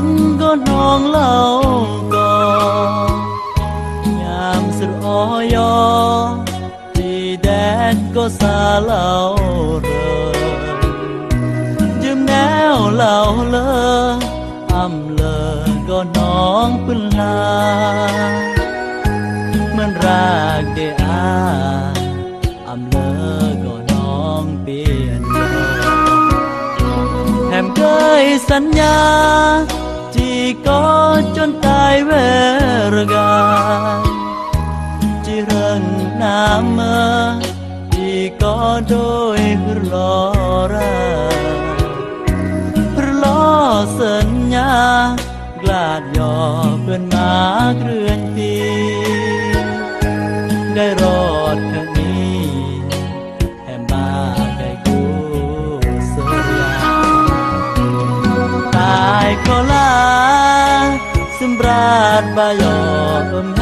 งก็น้องเล่าก่อยามสุดอ้อยอที่แดดก็สาเล่าเริงยืมแนวเล่าเลออำเลอก็น้องปืนลาเหมือนรากเดอาอำเลอก็น้องเปลี่ยนโลแถมเคยสัญญาจีก็จนตายเวรกายจีเริงน้ำเมื่อจีก็โดยรอราสัญญากลาดยอเพื่อนมาเคลื่อนปีได้รอดแค่นี้แห่มาได้กูเสียตายก็ลาสิมราดบายอมแหม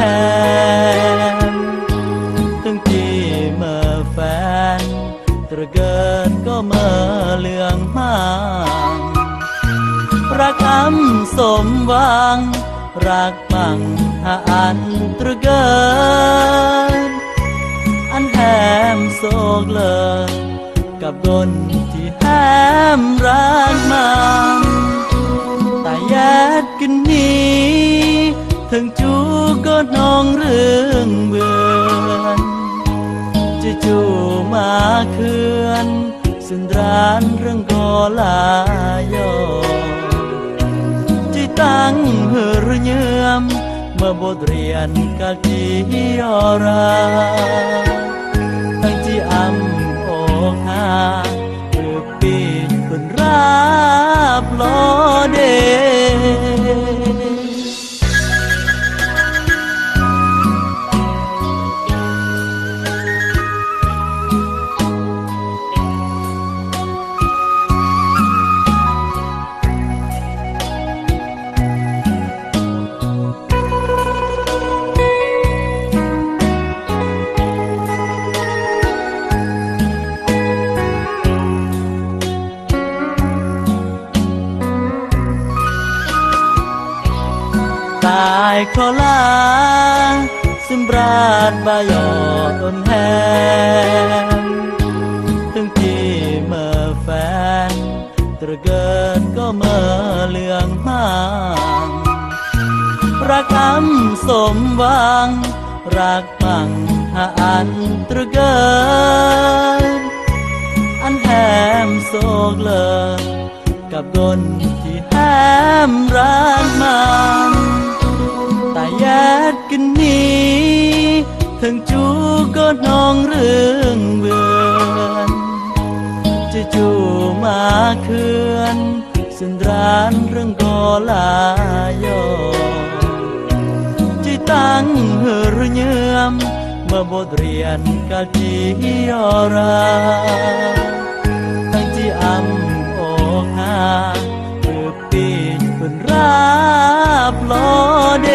ถึงที่เมื่อแฟนตระเกินก็เมื่อเลืองมารักอ้ำสมหวังรักบังหาอันตระเกินอันแหมโศกเลยกับดนที่แหมรักมันแต่แยดกันนี้ถึงจูก็น้องเรื่องเบือนจะจูมาเคือนสินร้านเรื่องก็ลายอตั้งเหือเยื่อมเมื่อบทเรียนกาจียอราตั้งที่อำอกหาเพื่อปีนคนรับลอเดตายขอลาสิมราดบายอต้นแหมถึงที่เมื่อแฟนตระเกินก็เมื่อเลืองมารักอ้ำสมหวังรักบังหาอันตระเกินอันแหมโศกเลยกับดนที่แหมรักมันแต่แยดกันนี้ถึงจูก็น้องเรื่องเบือนจะจูมาเคือนสินร้านเรื่องก็ลายอที่ตั้งเหือเยื่อมเมื่อบทเรียนกาจียอราตั้งที่อำอกหาเพื่อปีนคนรับลอเด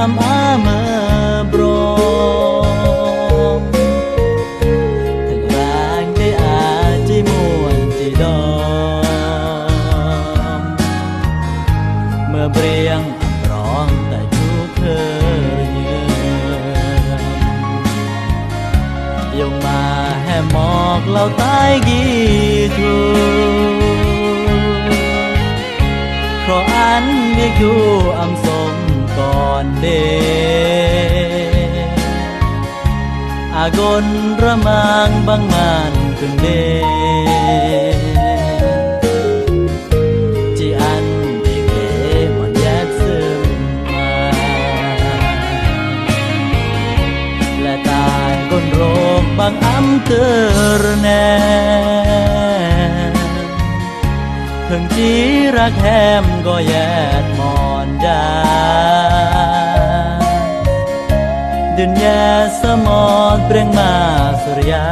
อำอาเมื่อบรมถึงร่างได้อาจีมวนจีดอมเมื่อเบรียงอำร้องแต่ทุกเคยเยือยงมาแห่หมอกเราใต้กีทู นเวียกอยู่อำสมก่อนเดอากนระมางบางมานกึ่งเดจีอันเด็กเล่มันแยกซึมมาและตายก้นโรคบางอำเตอร์แน่ถึงจีรักแฮมก็แยดมอนดาดุนยาสมอดเปร่งมาสุริยา